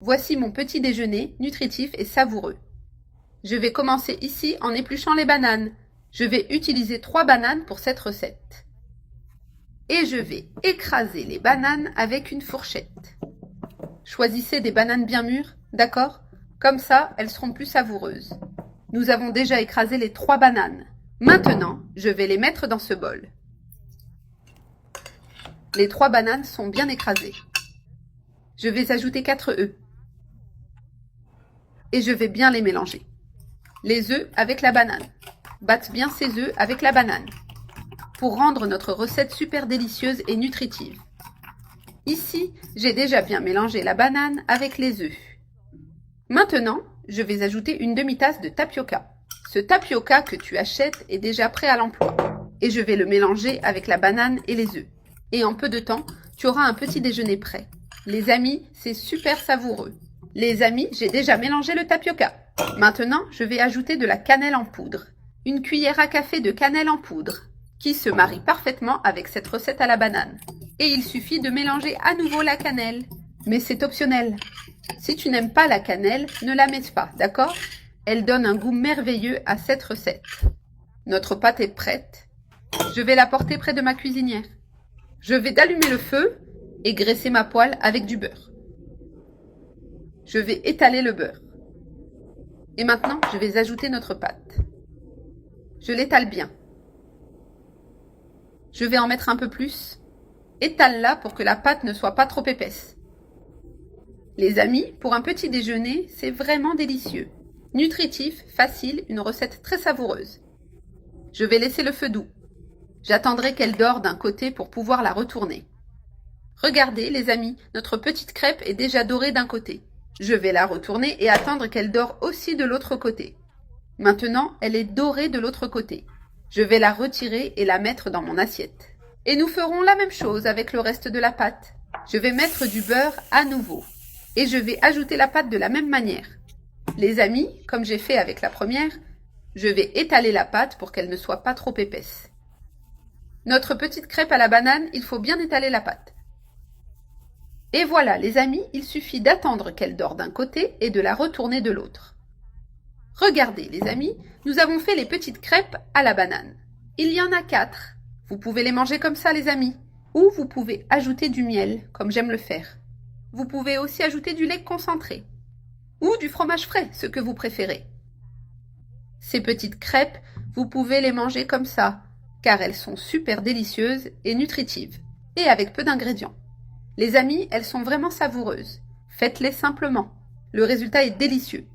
Voici mon petit déjeuner nutritif et savoureux. Je vais commencer ici en épluchant les bananes. Je vais utiliser 3 bananes pour cette recette. Et je vais écraser les bananes avec une fourchette. Choisissez des bananes bien mûres, d'accord? Comme ça, elles seront plus savoureuses. Nous avons déjà écrasé les 3 bananes. Maintenant, je vais les mettre dans ce bol. Les 3 bananes sont bien écrasées. Je vais ajouter 4 œufs. Et je vais bien les mélanger. Les œufs avec la banane. Batte bien ces œufs avec la banane pour rendre notre recette super délicieuse et nutritive. Ici, j'ai déjà bien mélangé la banane avec les œufs. Maintenant, je vais ajouter une demi-tasse de tapioca. Ce tapioca que tu achètes est déjà prêt à l'emploi. Et je vais le mélanger avec la banane et les œufs. Et en peu de temps, tu auras un petit déjeuner prêt. Les amis, c'est super savoureux. Les amis, j'ai déjà mélangé le tapioca. Maintenant, je vais ajouter de la cannelle en poudre. Une cuillère à café de cannelle en poudre, qui se marie parfaitement avec cette recette à la banane. Et il suffit de mélanger à nouveau la cannelle. Mais c'est optionnel. Si tu n'aimes pas la cannelle, ne la mets pas, d'accord? Elle donne un goût merveilleux à cette recette. Notre pâte est prête. Je vais la porter près de ma cuisinière. Je vais allumer le feu et graisser ma poêle avec du beurre. Je vais étaler le beurre. Et maintenant, je vais ajouter notre pâte. Je l'étale bien. Je vais en mettre un peu plus. Étale-la pour que la pâte ne soit pas trop épaisse. Les amis, pour un petit déjeuner, c'est vraiment délicieux. Nutritif, facile, une recette très savoureuse. Je vais laisser le feu doux. J'attendrai qu'elle dore d'un côté pour pouvoir la retourner. Regardez, les amis, notre petite crêpe est déjà dorée d'un côté. Je vais la retourner et attendre qu'elle dore aussi de l'autre côté. Maintenant, elle est dorée de l'autre côté. Je vais la retirer et la mettre dans mon assiette. Et nous ferons la même chose avec le reste de la pâte. Je vais mettre du beurre à nouveau. Et je vais ajouter la pâte de la même manière. Les amis, comme j'ai fait avec la première, je vais étaler la pâte pour qu'elle ne soit pas trop épaisse. Notre petite crêpe à la banane, il faut bien étaler la pâte. Et voilà, les amis, il suffit d'attendre qu'elle dore d'un côté et de la retourner de l'autre. Regardez, les amis, nous avons fait les petites crêpes à la banane. Il y en a 4. Vous pouvez les manger comme ça, les amis. Ou vous pouvez ajouter du miel, comme j'aime le faire. Vous pouvez aussi ajouter du lait concentré. Ou du fromage frais, ce que vous préférez. Ces petites crêpes, vous pouvez les manger comme ça, car elles sont super délicieuses et nutritives, et avec peu d'ingrédients. Les amis, elles sont vraiment savoureuses. Faites-les simplement. Le résultat est délicieux.